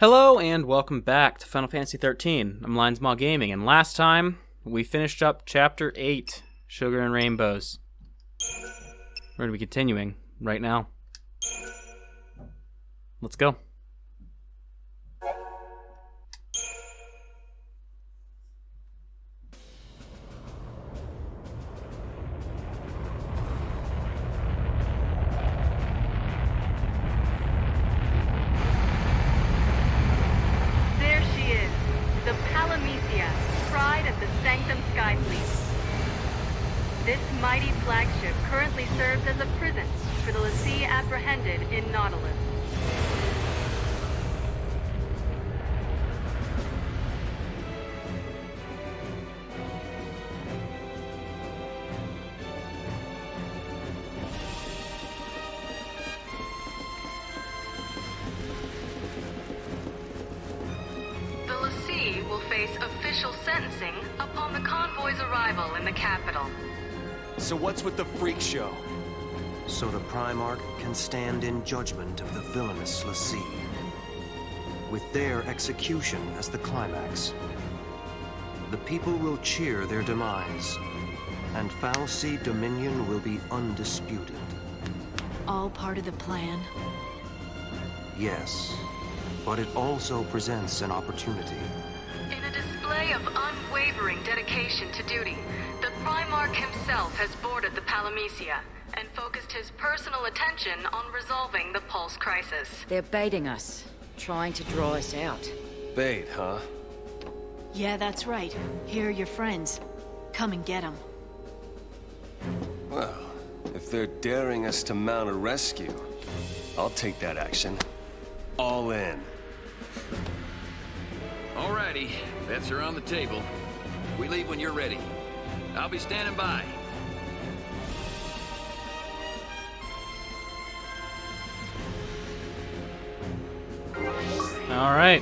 Hello and welcome back to Final Fantasy XIII. I'm Lion'sMawGaming, and last time we finished up Chapter 8, Sugar and Rainbows. We're going to be continuing right now. Let's go. The Palamecia, pride of the Sanctum Sky Fleet. This mighty flagship currently serves as a prison for the L'Cie apprehended in Nautilus. Will face official sentencing upon the convoy's arrival in the capital. So what's with the freak show? So the Primarch can stand in judgment of the villainous L'Cie, with their execution as the climax. The people will cheer their demise, and Fal'Cie dominion will be undisputed. All part of the plan? Yes, but it also presents an opportunity. In a display of unwavering dedication to duty, the Primarch himself has boarded the Palamecia and focused his personal attention on resolving the Pulse crisis. They're baiting us, trying to draw us out. Bait, huh? Yeah, that's right. Here are your friends. Come and get them. Well, if they're daring us to mount a rescue, I'll take that action. All in. Alrighty, bets are on the table. We leave when you're ready. I'll be standing by. Alright.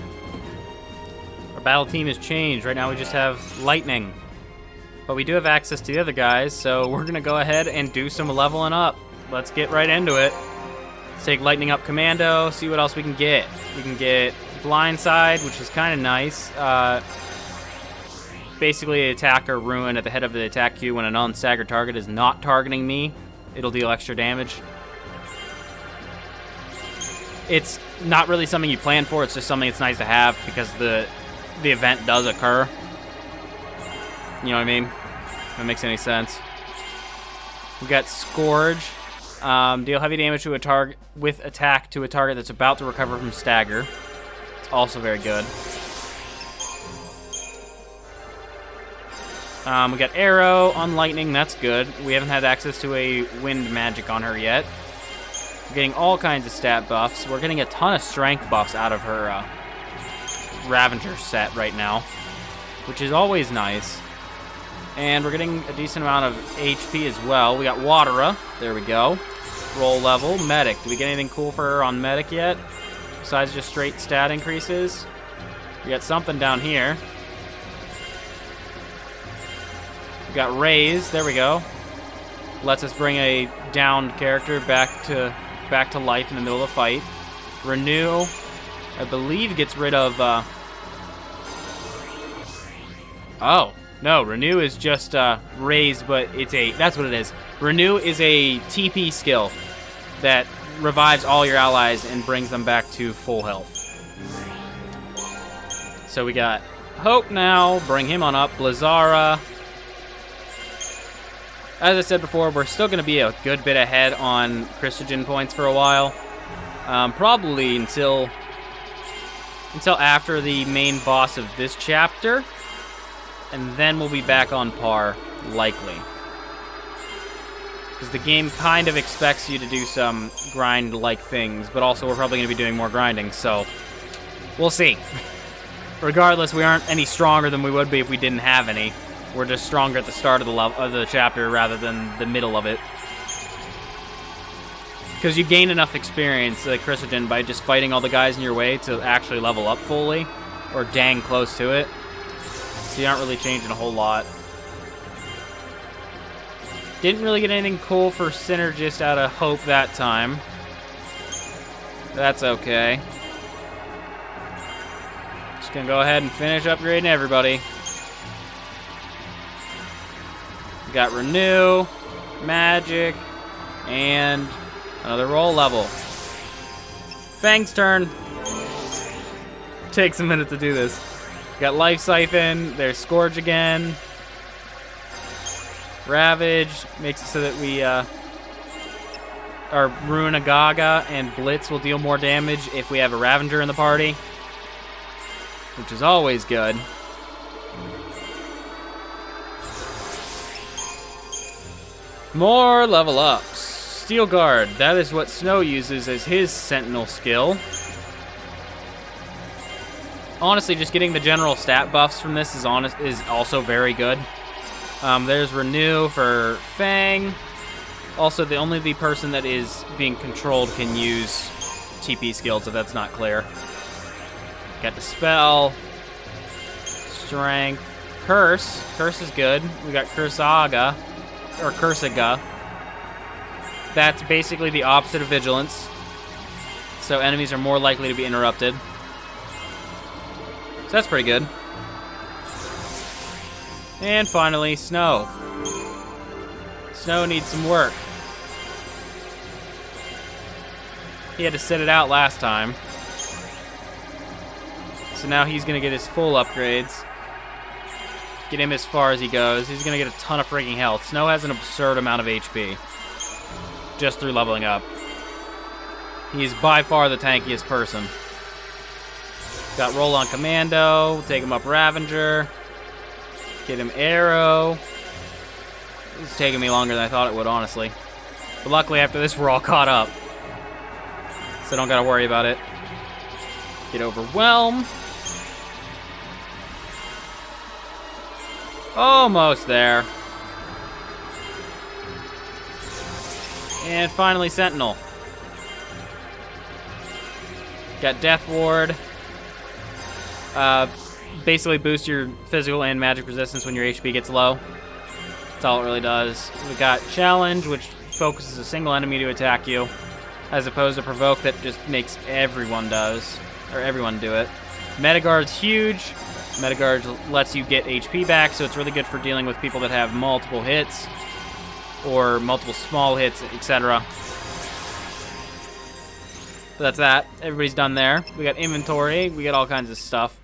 Our battle team has changed. Right now we just have Lightning. But we do have access to the other guys, so we're going to go ahead and do some leveling up. Let's get right into it. Let's take Lightning up Commando, see what else we can get. We can get Blindside, which is kind of nice. Basically, attack or ruin at the head of the attack queue when an unstaggered target is not targeting me. It'll deal extra damage. It's not really something you plan for, it's just something that's nice to have because the event does occur. You know what I mean? If that makes any sense. We got Scourge. Deal heavy damage to a target with attack to a target that's about to recover from stagger. It's also very good. We got Arrow on Lightning. That's good. We haven't had access to a wind magic on her yet. We're getting all kinds of stat buffs. We're getting a ton of strength buffs out of her Ravager set right now, which is always nice. And we're getting a decent amount of HP as well. We got Watera. There we go. Roll level. Medic. Do we get anything cool for her on Medic yet? Besides just straight stat increases? We got something down here. We got Raise. There we go. Lets us bring a downed character back to life in the middle of the fight. Renew, I believe, gets rid of... Oh. No, Renew is just Raise, but it's a... That's what it is. Renew is a TP skill that revives all your allies and brings them back to full health. So we got Hope now. Bring him on up. Blizzara. As I said before, we're still going to be a good bit ahead on Christogen points for a while. Probably until after the main boss of this chapter. And then we'll be back on par, likely. Because the game kind of expects you to do some grind-like things, but also we're probably going to be doing more grinding, so we'll see. Regardless, we aren't any stronger than we would be if we didn't have any. We're just stronger at the start of the chapter rather than the middle of it. Because you gain enough experience, like Christogen, by just fighting all the guys in your way to actually level up fully, or dang close to it. So you aren't really changing a whole lot. Didn't really get anything cool for Synergist out of Hope that time. That's okay. Just gonna go ahead and finish upgrading everybody. We got Renew, Magic, and another roll level. Fang's turn. Takes a minute to do this. Got Life Siphon, there's Scourge again. Ravage makes it so that we, our Ruinagaga and Blitz will deal more damage if we have a Ravager in the party, which is always good. More level ups. Steel Guard, that is what Snow uses as his Sentinel skill. Honestly, just getting the general stat buffs from this is also very good. There's Renew for Fang. Also, only the person that is being controlled can use TP skills, if that's not clear. Got Dispel, Strength, Curse. Curse is good. We got Cursaga, or Cursaga. That's basically the opposite of Vigilance. So enemies are more likely to be interrupted. So that's pretty good. And finally, Snow. Snow needs some work. He had to sit it out last time. So now he's going to get his full upgrades. Get him as far as he goes. He's going to get a ton of freaking health. Snow has an absurd amount of HP. Just through leveling up. He's by far the tankiest person. Got Roll on Commando. Take him up Ravager. Get him Arrow. It's taking me longer than I thought it would, honestly. But luckily, after this, we're all caught up. So don't gotta worry about it. Get Overwhelm. Almost there. And finally, Sentinel. Got Death Ward. Basically boost your physical and magic resistance when your HP gets low. That's all it really does. We got Challenge, which focuses a single enemy to attack you, as opposed to Provoke that just makes everyone do it. Metaguard's huge. Metaguard lets you get HP back, so it's really good for dealing with people that have multiple hits, or multiple small hits, etc. So that's that. Everybody's done there. We got inventory. We got all kinds of stuff.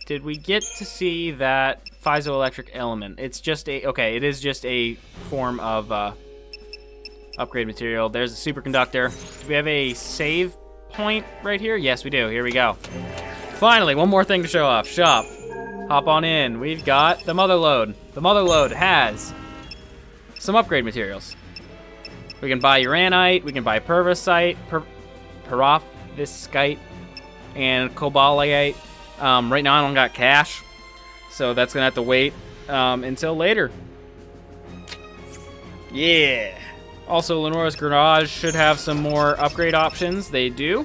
Did we get to see that piezoelectric element? It's just it is just a form of upgrade material. There's a superconductor. Do we have a save point right here? Yes, we do. Here we go. Finally, one more thing to show off. Shop. Hop on in. We've got the Motherlode. The Motherlode has some upgrade materials. We can buy Uranite, we can buy Perovskite, Perovskite, and Cobaltite. Right now I don't got cash, so that's gonna have to wait until later. Yeah. Also, Lenora's Garage should have some more upgrade options. They do.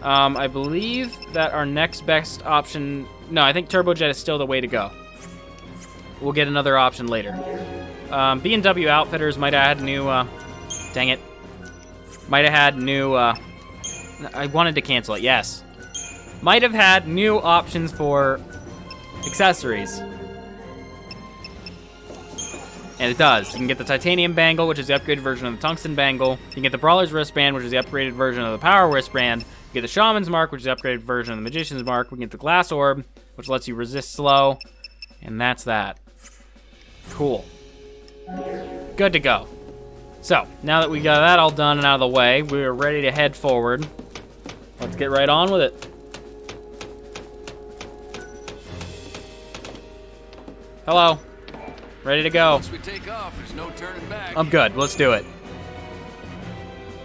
I believe that our next best option... No, I think Turbojet is still the way to go. We'll get another option later. B&W Outfitters might have had new... dang it. Might have had new... I wanted to cancel it, yes. Might have had new options for accessories. And it does. You can get the Titanium Bangle, which is the upgraded version of the Tungsten Bangle. You can get the Brawler's Wristband, which is the upgraded version of the Power Wristband. You get the Shaman's Mark, which is the upgraded version of the Magician's Mark. We can get the Glass Orb, which lets you resist slow. And that's that. Cool. Good to go. So, now that we got that all done and out of the way, we're ready to head forward. Let's get right on with it. Hello. Ready to go. Once we take off, there's no turning back. I'm good. Let's do it.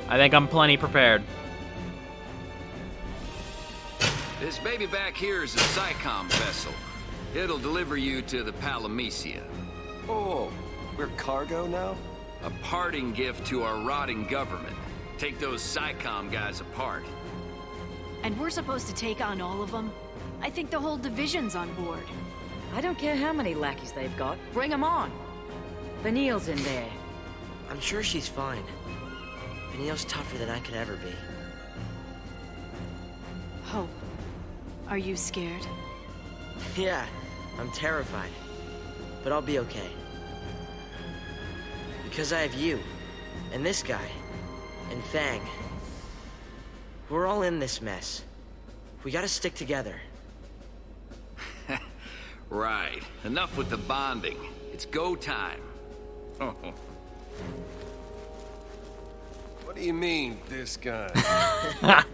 I think I'm plenty prepared. This baby back here is a Sanctum vessel. It'll deliver you to the Palamecia. Oh, we're cargo now? A parting gift to our rotting government. Take those Sanctum guys apart. And we're supposed to take on all of them? I think the whole division's on board. I don't care how many lackeys they've got. Bring them on. Vanille's in there. I'm sure she's fine. Vanille's tougher than I could ever be. Hope. Are you scared? Yeah, I'm terrified. But I'll be okay. Because I have you, and this guy, and Fang. We're all in this mess. We gotta stick together. Right. Enough with the bonding. It's go time. What do you mean, this guy?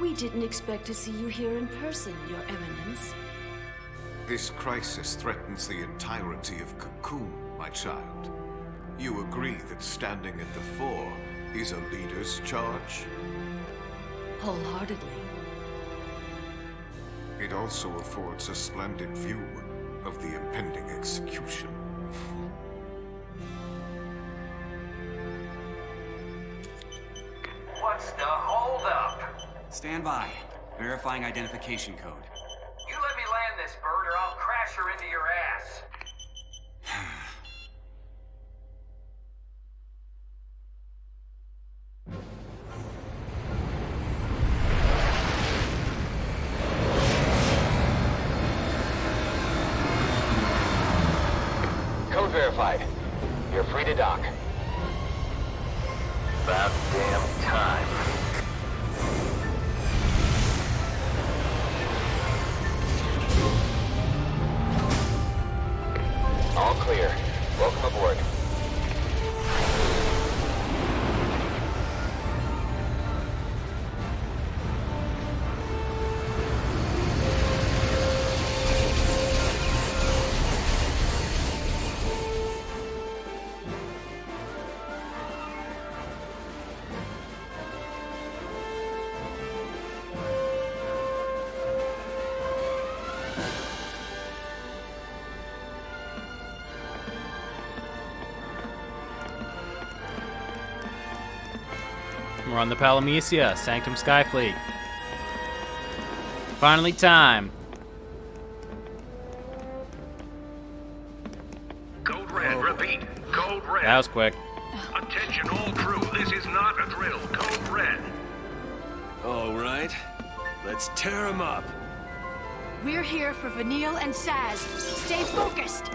We didn't expect to see you here in person, Your Eminence. This crisis threatens the entirety of Cocoon, my child. You agree that standing at the fore is a leader's charge? Wholeheartedly. It also affords a splendid view of the impending execution. What's the holdup? Stand by. Verifying identification code. You let me land this bird or I'll crash her into your ass. Code verified. You're free to dock. About damn time. All clear. Welcome aboard. We're on the Palamecia, Sanctum Skyfleet. Finally time. Code red, repeat. Code red. That was quick. Attention all crew, this is not a drill. Code red. All right, let's tear him up. We're here for Vanille and Saz. Stay focused.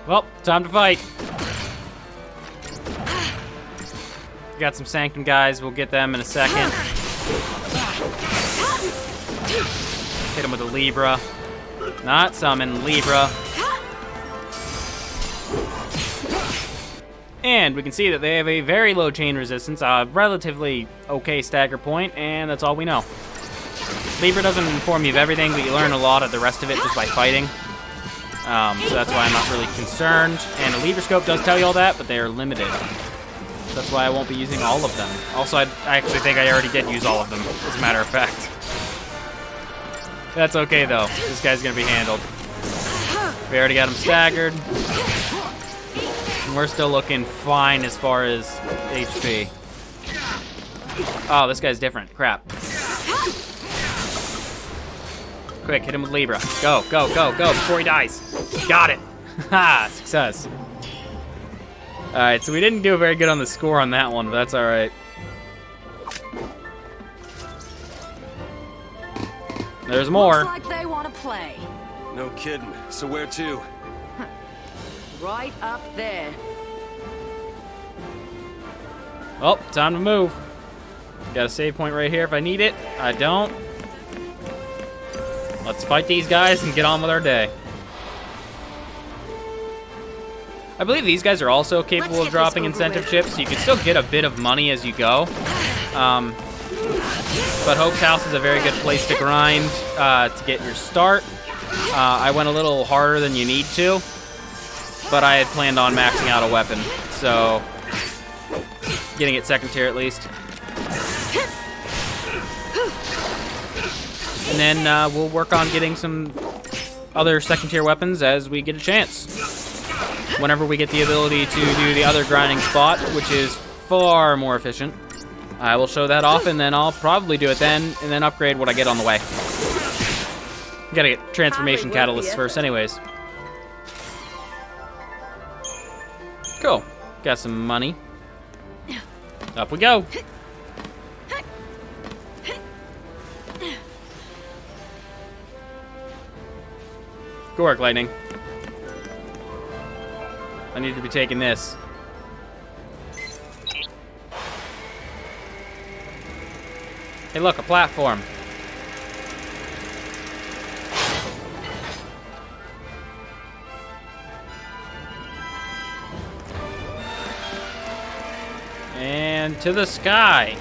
Well, time to fight. Got some Sanctum guys. We'll get them in a second. Hit him with a Libra. Not summon, Libra. And we can see that they have a very low chain resistance, a relatively okay stagger point, and that's all we know. Libra doesn't inform you of everything, but you learn a lot of the rest of it just by fighting. So that's why I'm not really concerned. And a Libra scope does tell you all that, but they are limited. That's why I won't be using all of them. Also, I actually think I already did use all of them, as a matter of fact. That's okay, though. This guy's gonna be handled. We already got him staggered. And we're still looking fine as far as HP. Oh, this guy's different. Crap. Quick, hit him with Libra. Go, go, go, go, before he dies. Got it. Ha, success. Alright, so we didn't do very good on the score on that one, but that's alright. There's more. Looks like they want to play. No kidding. So where to? Right up there. Oh, time to move. Got a save point right here if I need it. I don't. Let's fight these guys and get on with our day. I believe these guys are also capable of dropping incentive chips, so you can still get a bit of money as you go. But Hope's House is a very good place to grind to get your start. I went a little harder than you need to, but I had planned on maxing out a weapon, so getting it second tier at least. And then we'll work on getting some other second-tier weapons as we get a chance. Whenever we get the ability to do the other grinding spot, which is far more efficient, I will show that off, and then I'll probably do it then, and then upgrade what I get on the way. Gotta get transformation catalysts first anyways. Cool. Got some money. Up we go. Good work, Lightning. I need to be taking this. Hey, look, a platform. And to the sky.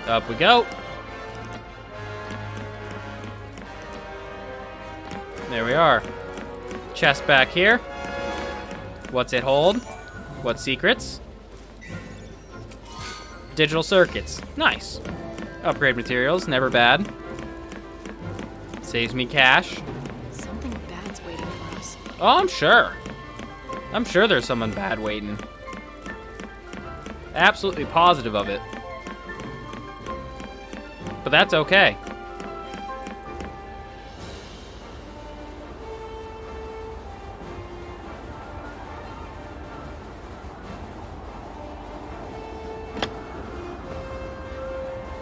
Up we go. There we are. Chest back here. What's it hold? What secrets? Digital circuits. Nice. Upgrade materials, never bad. Saves me cash. Something bad's waiting for us. Oh, I'm sure. I'm sure there's someone bad waiting. Absolutely positive of it. But that's okay.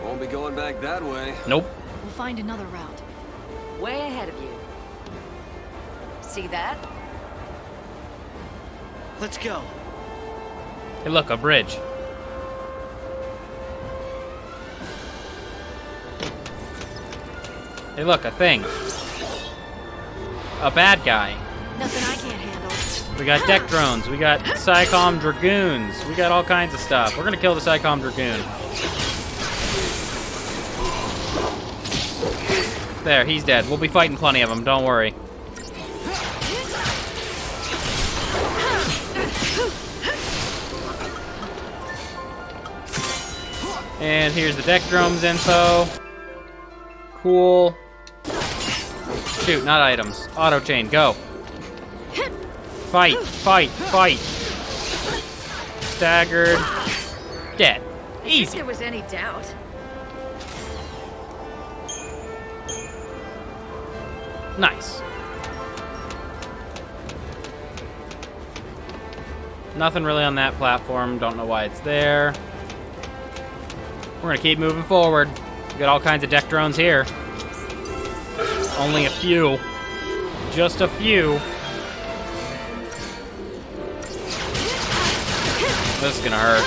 Won't be going back that way. Nope. We'll find another route. Way ahead of you. See that? Let's go. Hey, look, a bridge. Hey, look, a thing. A bad guy. Nothing I can't handle. We got deck drones. We got Psycom Dragoons. We got all kinds of stuff. We're gonna kill the Psycom Dragoon. There, he's dead. We'll be fighting plenty of them, don't worry. And here's the deck drones info. Cool. Shoot, not items. Auto chain, go. Fight, fight, fight. Staggered. Dead. Easy. If there was any doubt. Nice. Nothing really on that platform. Don't know why it's there. We're gonna keep moving forward. We got all kinds of deck drones here. Only a few. Just a few. This is gonna hurt.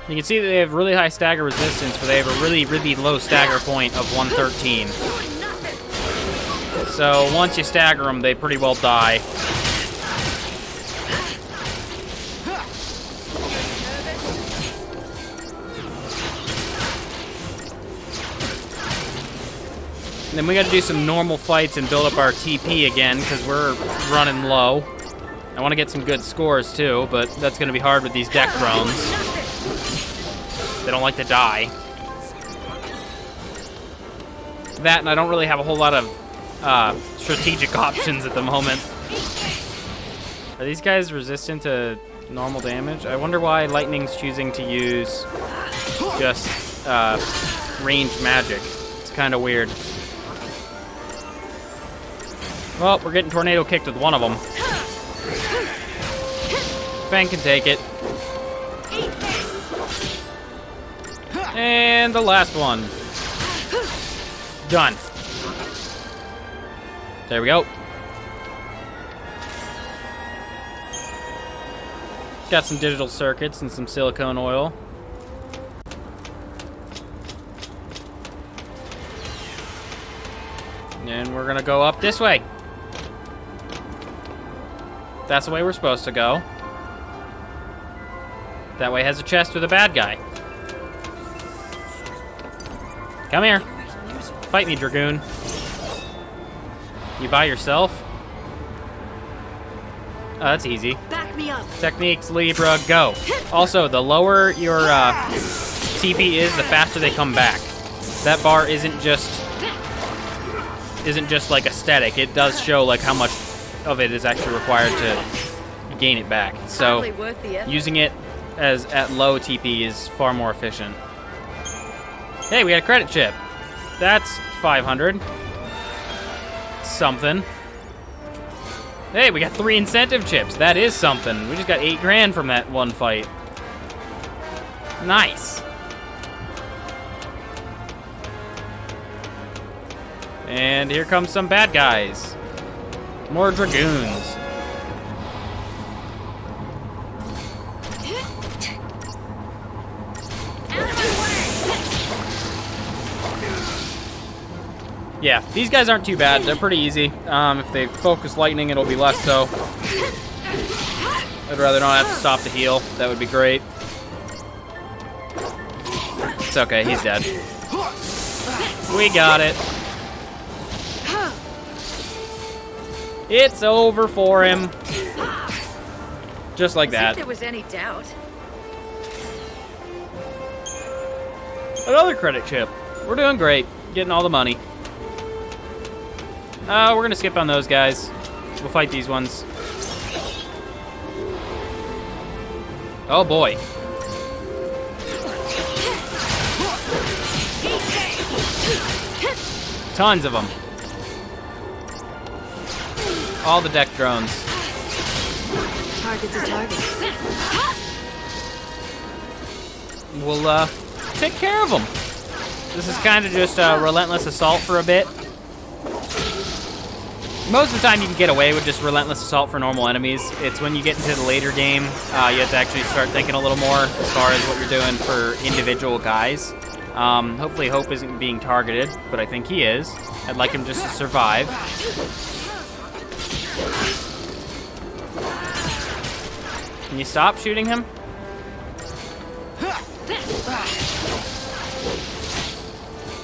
You can see that they have really high stagger resistance, but they have a really, really low stagger point of 113. So once you stagger them, they pretty well die. And then we got to do some normal fights and build up our TP again, because we're running low. I want to get some good scores too, but that's going to be hard with these deck drones. They don't like to die. That, and I don't really have a whole lot of strategic options at the moment. Are these guys resistant to normal damage? I wonder why Lightning's choosing to use just ranged magic. It's kind of weird. Well, we're getting tornado kicked with one of them. Fang can take it. And the last one. Done. There we go. Got some digital circuits and some silicone oil. And we're gonna go up this way. That's the way we're supposed to go. That way has a chest with a bad guy. Come here. Fight me, Dragoon. You by yourself? Oh, that's easy. Back Back me up. Techniques, Libra, go. Also, the lower your TP is, the faster they come back. That bar isn't just like a static. It does show like how much of it is actually required to gain it back. So using it as at low TP is far more efficient. Hey, we got a credit chip. That's 500. Something. Hey, we got 3 incentive chips. That is something. We just got 8 grand from that one fight. Nice. And here comes some bad guys. More dragoons. Yeah, these guys aren't too bad. They're pretty easy. If they focus lightning, it'll be less so. I'd rather not have to stop to heal. That would be great. It's okay, he's dead. We got it. It's over for him. Just like that. If there was any doubt. Another credit chip. We're doing great. Getting all the money. We're gonna skip on those guys. We'll fight these ones. Oh boy. Tons of them. All the deck drones. Target's a target. We'll take care of them. This is kind of just a relentless assault for a bit. Most of the time you can get away with just relentless assault for normal enemies. It's when you get into the later game, you have to actually start thinking a little more as far as what you're doing for individual guys. Hopefully Hope isn't being targeted, but I think he is. I'd like him just to survive. Can you stop shooting him?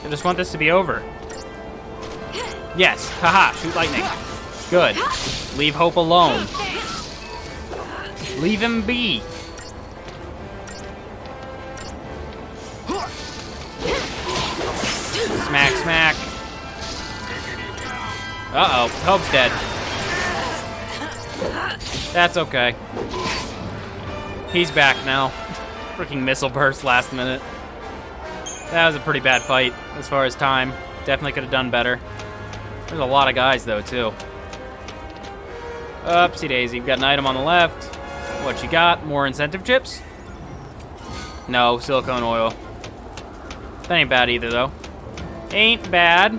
I just want this to be over. Yes, haha, shoot lightning. Good. Leave Hope alone. Leave him be. Smack, smack. Uh-oh, Hope's dead. That's okay. He's back now. Freaking missile burst last minute. That was a pretty bad fight as far as time. Definitely could have done better. There's a lot of guys, though, too. Oopsie daisy. We've got an item on the left. What you got? More incentive chips? No, silicone oil. That ain't bad either, though. Ain't bad.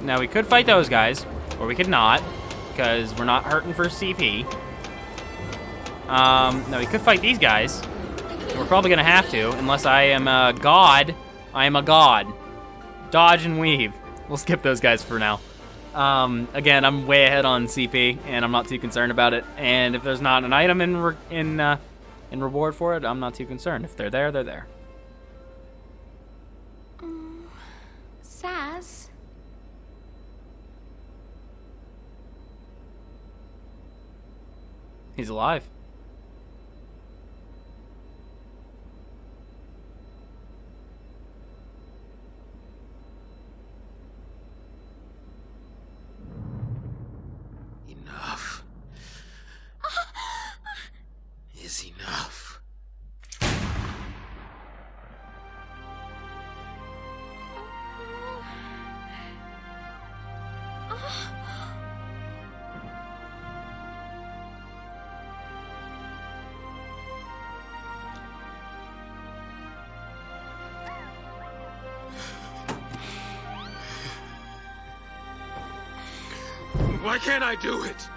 Now, we could fight those guys, or we could not, because we're not hurting for CP. Now, we could fight these guys. We're probably going to have to, unless I am a god. I am a god. Dodge and weave. We'll skip those guys for now. Again, I'm way ahead on CP, and I'm not too concerned about it. And if there's not an item in reward for it, I'm not too concerned. If they're there, they're there. Saz? He's alive. Enough is enough. Why can't I do it?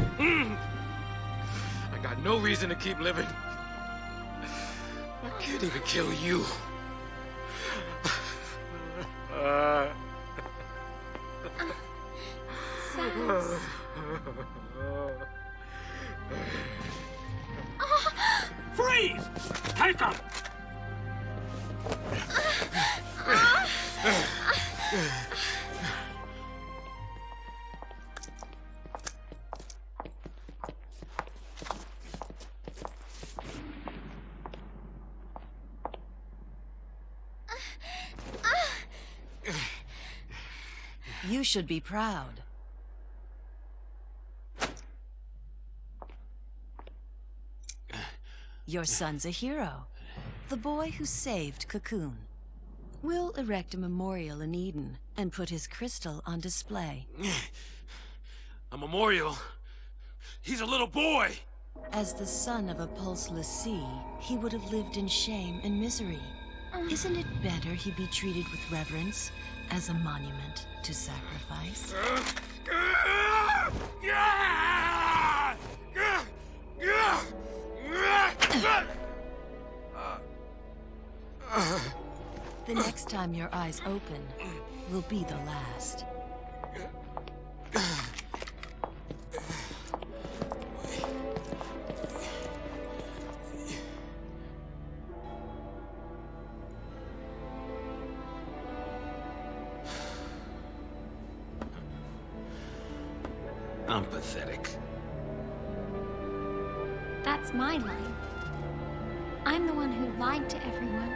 I got no reason to keep living. I can't even kill you. Saz. Freeze! Take him! You should be proud. Your son's a hero. The boy who saved Cocoon. We'll erect a memorial in Eden and put his crystal on display. A memorial? He's a little boy! As the son of a pulseless sea, he would have lived in shame and misery. Isn't it better he be treated with reverence as a monument to sacrifice? The next time your eyes open will be the last. I'm pathetic. That's my line. I'm the one who lied to everyone.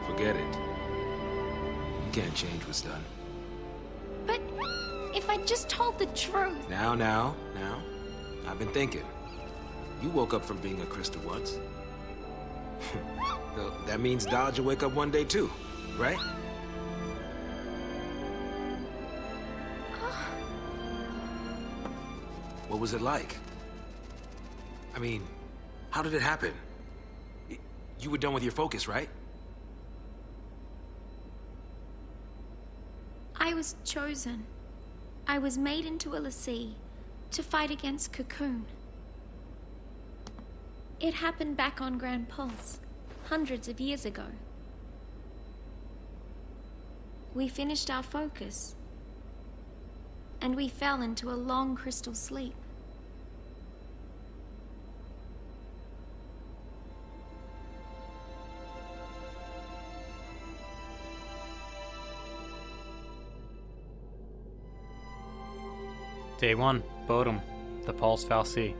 Forget it. You can't change what's done. But if I just told the truth... Now. I've been thinking. You woke up from being a crystal once. That means Dodge will wake up one day too, right? What was it like? I mean, how did it happen? You were done with your focus, right? I was chosen. I was made into a l'Cie to fight against Cocoon. It happened back on Grand Pulse, hundreds of years ago. We finished our focus, and we fell into a long crystal sleep. Day 1, Bodum, the Pulse Fal'Cie.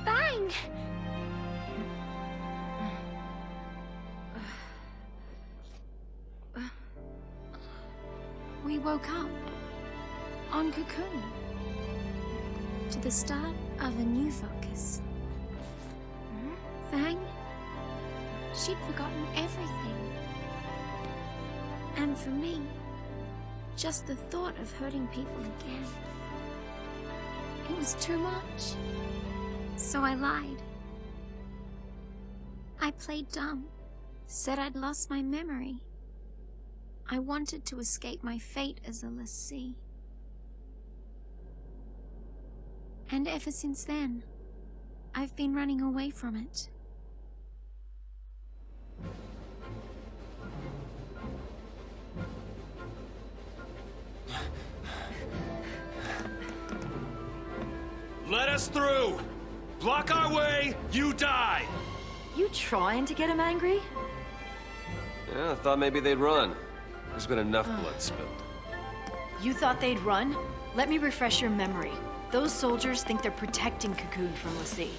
Bang! We woke up on Cocoon to the start of a new focus. Fang, she'd forgotten everything. And for me, just the thought of hurting people again. It was too much. So I lied. I played dumb, said I'd lost my memory. I wanted to escape my fate as a l'Cie. And ever since then, I've been running away from it. Let us through! Block our way, you die! You trying to get him angry? Yeah, I thought maybe they'd run. There's been enough blood spilled. You thought they'd run? Let me refresh your memory. Those soldiers think they're protecting Cocoon from l'Cie.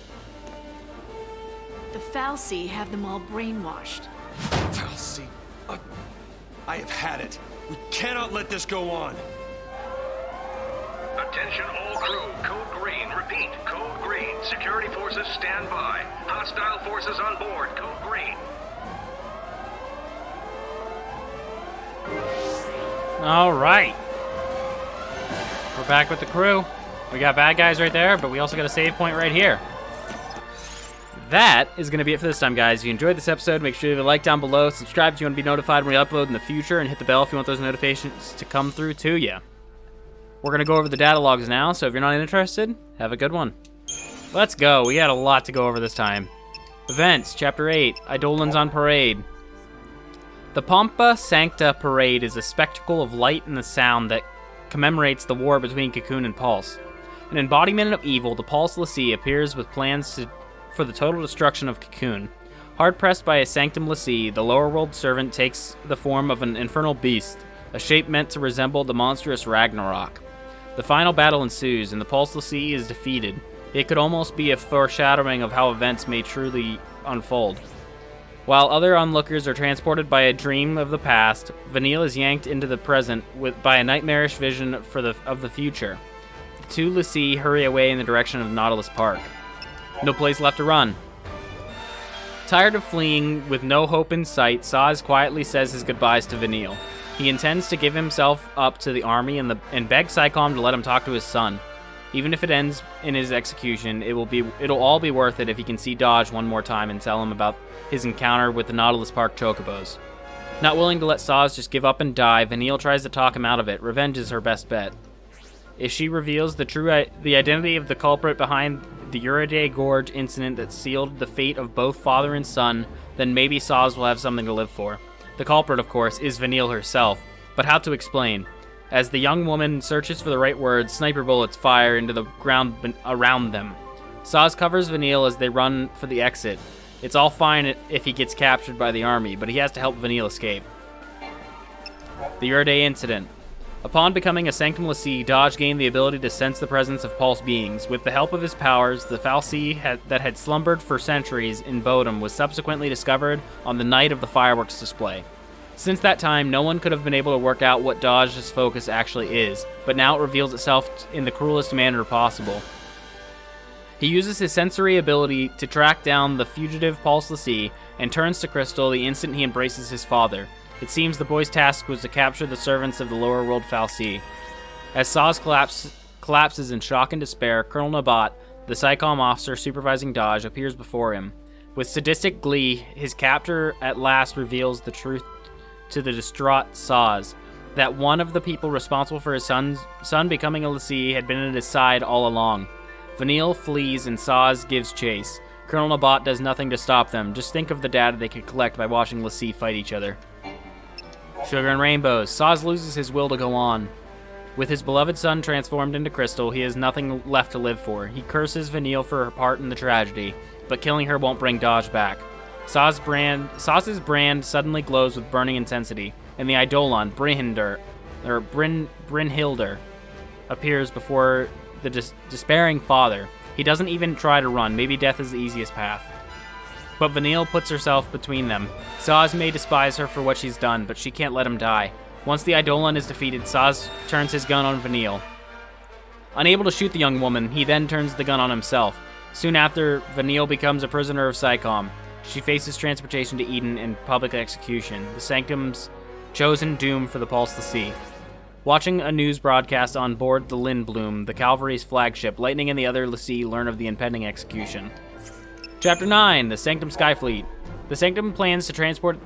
The Fal'Cie have them all brainwashed. Fal'Cie? I have had it. We cannot let this go on. Attention all crew, code green, repeat, code green. Security forces stand by. Hostile forces on board, code green. All right. We're back with the crew. We got bad guys right there, but we also got a save point right here. That is going to be it for this time, guys. If you enjoyed this episode, make sure to leave a like down below, subscribe if you want to be notified when we upload in the future, and hit the bell if you want those notifications to come through to you. We're going to go over the data logs now, so if you're not interested, have a good one. Let's go. We got a lot to go over this time. Events, Chapter 8, Eidolons on Parade. The Pompa Sancta Parade is a spectacle of light and the sound that commemorates the war between Cocoon and Pulse. An embodiment of evil, the Pulse L'Cie appears with plans for the total destruction of Cocoon. Hard-pressed by a Sanctum L'Cie, the lower world servant takes the form of an infernal beast, a shape meant to resemble the monstrous Ragnarok. The final battle ensues, and the Pulse L'Cie is defeated. It could almost be a foreshadowing of how events may truly unfold. While other onlookers are transported by a dream of the past, Vanille is yanked into the present by a nightmarish vision of the future. The two L'Cie hurry away in the direction of Nautilus Park. No place left to run. Tired of fleeing with no hope in sight, Saz quietly says his goodbyes to Vanille. He intends to give himself up to the army and beg Psycom to let him talk to his son. Even if it ends in his execution, it'll all be worth it if he can see Dodge one more time and tell him about his encounter with the Nautilus Park Chocobos. Not willing to let Saz just give up and die, Vanille tries to talk him out of it. Revenge is her best bet. If she reveals the identity of the culprit behind the Uridae Gorge incident that sealed the fate of both father and son, then maybe Saz will have something to live for. The culprit, of course, is Vanille herself, but how to explain? As the young woman searches for the right words, sniper bullets fire into the ground around them. Saz covers Vanille as they run for the exit. It's all fine if he gets captured by the army, but he has to help Vanille escape. The Uridae incident. Upon becoming a Sanctum L'Cie, Dodge gained the ability to sense the presence of Pulse beings. With the help of his powers, the fal'Cie that had slumbered for centuries in Bodom was subsequently discovered on the night of the fireworks display. Since that time, no one could have been able to work out what Dodge's focus actually is, but now it reveals itself in the cruelest manner possible. He uses his sensory ability to track down the fugitive Pulse L'Cie and turns to Crystal the instant he embraces his father. It seems the boy's task was to capture the servants of the lower world fal'Cie. As Saz collapses in shock and despair, Colonel Nabat, the Psycom officer supervising Dodge, appears before him. With sadistic glee, his captor at last reveals the truth to the distraught Saz, that one of the people responsible for his son becoming a L'Cie had been at his side all along. Vanille flees and Saz gives chase. Colonel Nabat does nothing to stop them. Just think of the data they could collect by watching L'Cie fight each other. Sugar and Rainbows. Saz loses his will to go on. With his beloved son transformed into Crystal, he has nothing left to live for. He curses Vanille for her part in the tragedy, but killing her won't bring Dodge back. Saz's brand suddenly glows with burning intensity, and the Eidolon, Brynhildr, appears before the despairing father. He doesn't even try to run. Maybe death is the easiest path. But Vanille puts herself between them. Saz may despise her for what she's done, but she can't let him die. Once the Eidolon is defeated, Saz turns his gun on Vanille. Unable to shoot the young woman, he then turns the gun on himself. Soon after, Vanille becomes a prisoner of Psycom. She faces transportation to Eden and public execution, the Sanctum's chosen doom for the Pulse L'Cie. Watching a news broadcast on board the Lindblum, the Cavalry's flagship, Lightning and the other L'Cie learn of the impending execution. Chapter 9, the Sanctum Skyfleet. The Sanctum plans to transport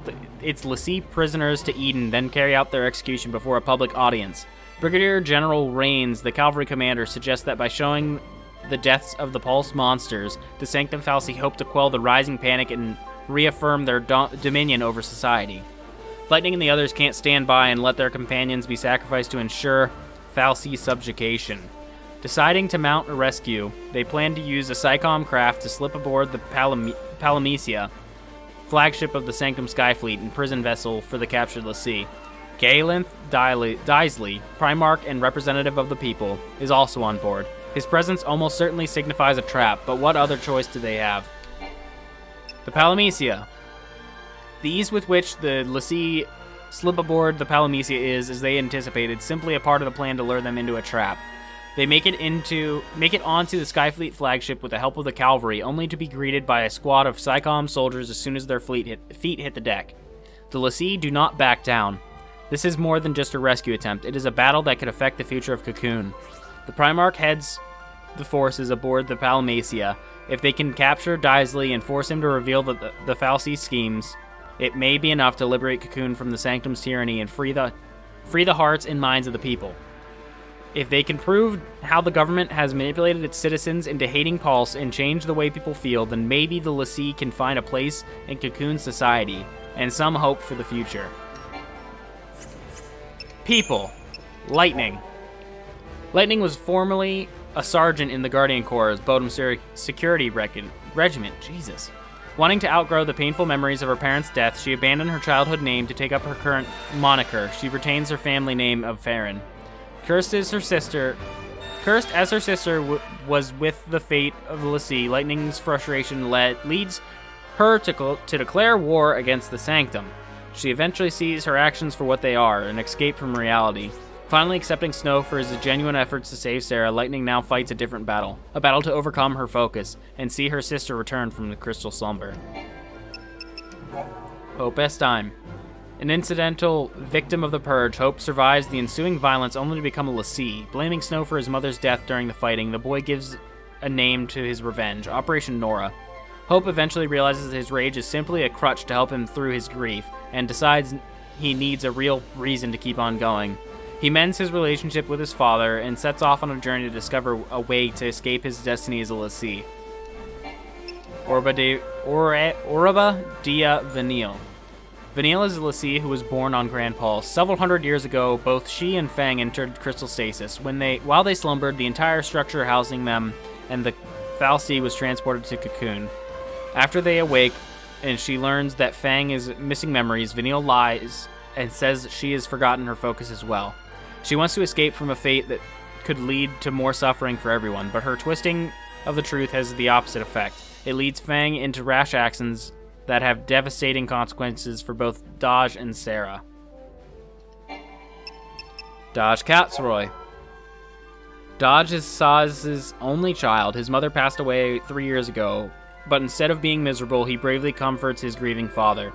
its L'Cie prisoners to Eden, then carry out their execution before a public audience. Brigadier General Rains, the cavalry commander, suggests that by showing the deaths of the Pulse monsters, the Sanctum fal'Cie hope to quell the rising panic and reaffirm their dominion over society. Lightning and the others can't stand by and let their companions be sacrificed to ensure fal'Cie subjugation. Deciding to mount a rescue, they plan to use a Psycom craft to slip aboard the Palamecia, flagship of the Sanctum Skyfleet and prison vessel for the captured L'Cie. Gaelinth Daisley, Primarch and representative of the people, is also on board. His presence almost certainly signifies a trap, but what other choice do they have? The Palamecia. The ease with which the L'Cie slip aboard the Palamecia is, as they anticipated, simply a part of the plan to lure them into a trap. They make it onto the Skyfleet flagship with the help of the cavalry, only to be greeted by a squad of Psycom soldiers as soon as their feet hit the deck. The L'Cie do not back down. This is more than just a rescue attempt. It is a battle that could affect the future of Cocoon. The Primarch heads the forces aboard the Palamecia. If they can capture Daisley and force him to reveal the Fal'Cie schemes, it may be enough to liberate Cocoon from the Sanctum's tyranny and free the hearts and minds of the people. If they can prove how the government has manipulated its citizens into hating Pulse and change the way people feel, then maybe the l'Cie can find a place in Cocoon's society and some hope for the future. People. Lightning. Lightning was formerly a sergeant in the Guardian Corps' Bodum Security Regiment. Jesus. Wanting to outgrow the painful memories of her parents' death, she abandoned her childhood name to take up her current moniker. She retains her family name of Farron. Cursed as her sister was with the fate of the l'Cie, Lightning's frustration leads her to declare war against the Sanctum. She eventually sees her actions for what they are, an escape from reality. Finally accepting Snow for his genuine efforts to save Sarah, Lightning now fights a different battle. A battle to overcome her focus and see her sister return from the crystal slumber. Hope Estime. An incidental victim of the Purge, Hope survives the ensuing violence only to become a l'Cie. Blaming Snow for his mother's death during the fighting, the boy gives a name to his revenge, Operation Nora. Hope eventually realizes that his rage is simply a crutch to help him through his grief, and decides he needs a real reason to keep on going. He mends his relationship with his father and sets off on a journey to discover a way to escape his destiny as a l'Cie. Orba dia Vanille. Vanille is a l'Cie who was born on Grand Pulse. Several hundred years ago, both she and Fang entered crystal stasis. While they slumbered, the entire structure housing them and the Fal'Cie was transported to Cocoon. After they awake, and she learns that Fang is missing memories, Vanille lies and says she has forgotten her focus as well. She wants to escape from a fate that could lead to more suffering for everyone, but her twisting of the truth has the opposite effect. It leads Fang into rash actions that have devastating consequences for both Dodge and Sarah. Dodge Katzroy. Dodge is Saz's only child. His mother passed away 3 years ago, but instead of being miserable, he bravely comforts his grieving father.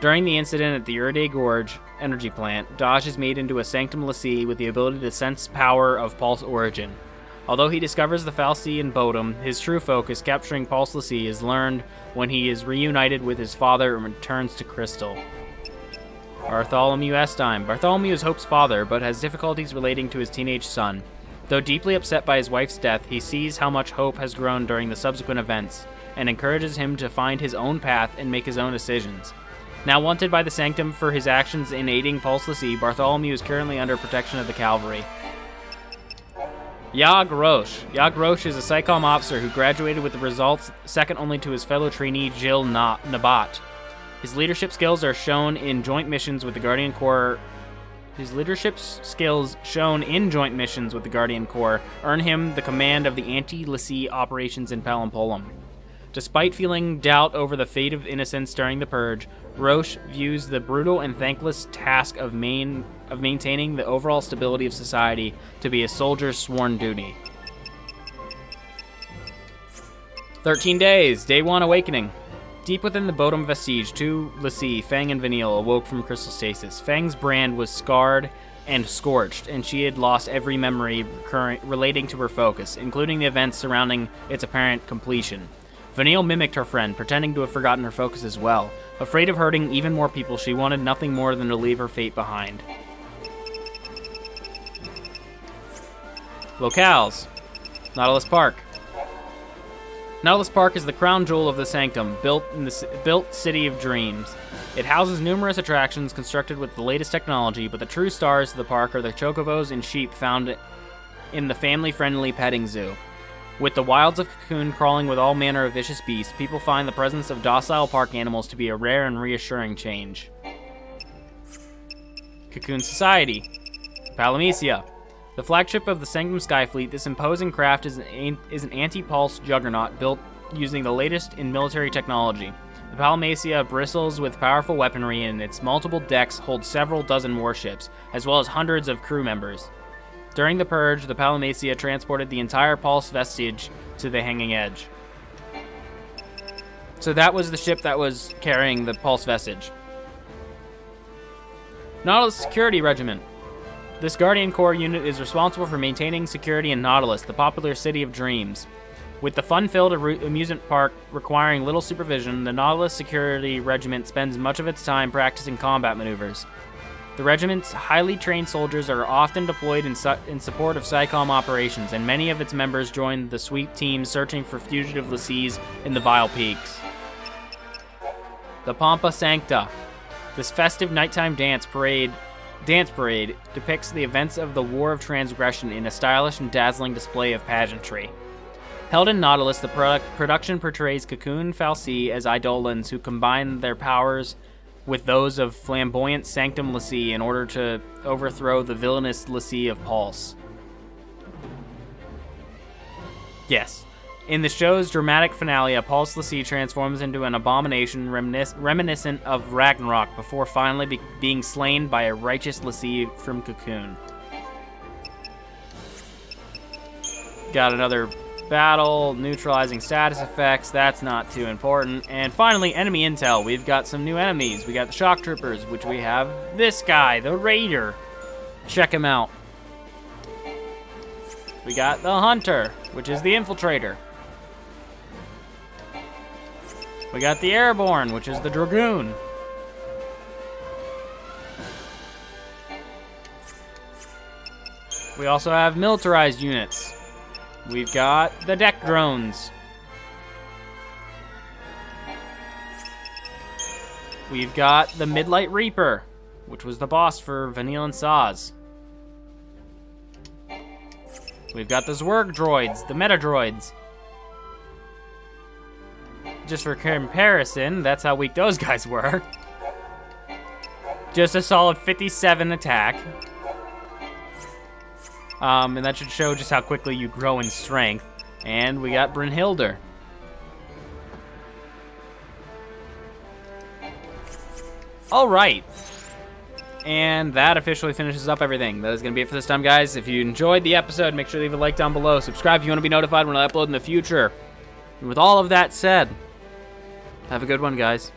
During the incident at the Urde Gorge energy plant, Dodge is made into a Sanctum l'Cie with the ability to sense power of Pulse origin. Although he discovers the Fal'Cie in Bodum, his true focus, capturing Pulse l'Cie, is learned when he is reunited with his father and returns to Crystal. Bartholomew Estime. Bartholomew is Hope's father, but has difficulties relating to his teenage son. Though deeply upset by his wife's death, he sees how much Hope has grown during the subsequent events, and encourages him to find his own path and make his own decisions. Now wanted by the Sanctum for his actions in aiding Pulse l'Cie, Bartholomew is currently under protection of the cavalry. Yag Roche. Yag Roche is a PSICOM officer who graduated with the results second only to his fellow trainee Jill Nabat. His leadership skills are shown in joint missions with the Guardian Corps. Earn him the command of the anti-l'Cie operations in Palamecia. Despite feeling doubt over the fate of innocents during the Purge, Roche views the brutal and thankless task of maintaining the overall stability of society to be a soldier's sworn duty. 13 days, Day 1 Awakening. Deep within the Bodum vestige, two l'Cie, Fang and Vanille, awoke from crystal stasis. Fang's brand was scarred and scorched, and she had lost every memory relating to her focus, including the events surrounding its apparent completion. Vanille mimicked her friend, pretending to have forgotten her focus as well. Afraid of hurting even more people, she wanted nothing more than to leave her fate behind. Locales. Nautilus Park. Nautilus Park is the crown jewel of the Sanctum, built City of Dreams. It houses numerous attractions constructed with the latest technology, but the true stars of the park are the chocobos and sheep found in the family-friendly petting zoo. With the wilds of Cocoon crawling with all manner of vicious beasts, people find the presence of docile park animals to be a rare and reassuring change. Cocoon Society. Palamecia. The flagship of the Sanctum Skyfleet, this imposing craft is an anti-pulse juggernaut built using the latest in military technology. The Palamecia bristles with powerful weaponry, and its multiple decks hold several dozen warships, as well as hundreds of crew members. During the Purge, the Palamecia transported the entire Pulse vestige to the Hanging Edge. So that was the ship that was carrying the Pulse vestige. Nautilus Security Regiment. This Guardian Corps unit is responsible for maintaining security in Nautilus, the popular city of dreams. With the fun-filled amusement park requiring little supervision, the Nautilus Security Regiment spends much of its time practicing combat maneuvers. The regiment's highly trained soldiers are often deployed in support of SciComm operations, and many of its members join the sweep teams searching for fugitive lessees in the Vile Peaks. The Pompa Sancta. This festive nighttime dance parade depicts the events of the War of Transgression in a stylish and dazzling display of pageantry. Held in Nautilus, the production portrays Cocoon Fal'Cie as Eidolons who combine their powers with those of flamboyant Sanctum lessee in order to overthrow the villainous lessee of Pulse. Yes. In the show's dramatic finale, a Pulse lessee transforms into an abomination reminiscent of Ragnarok before finally being slain by a righteous lessee from Cocoon. Got another battle, neutralizing status effects, that's not too important. And finally, enemy intel. We've got some new enemies. We got the shock troopers, which we have this guy, the Raider. Check him out. We got the Hunter, which is the Infiltrator. We got the Airborne, which is the Dragoon. We also have militarized units. We've got the deck drones. We've got the Midlight Reaper, which was the boss for Vanille and Saz. We've got the Zwerg droids, the Meta droids. Just for comparison, that's how weak those guys were. Just a solid 57 attack. And that should show just how quickly you grow in strength. And we got Brynhildr. Alright. And that officially finishes up everything. That is going to be it for this time, guys. If you enjoyed the episode, make sure to leave a like down below. Subscribe if you want to be notified when I upload in the future. And with all of that said, have a good one, guys.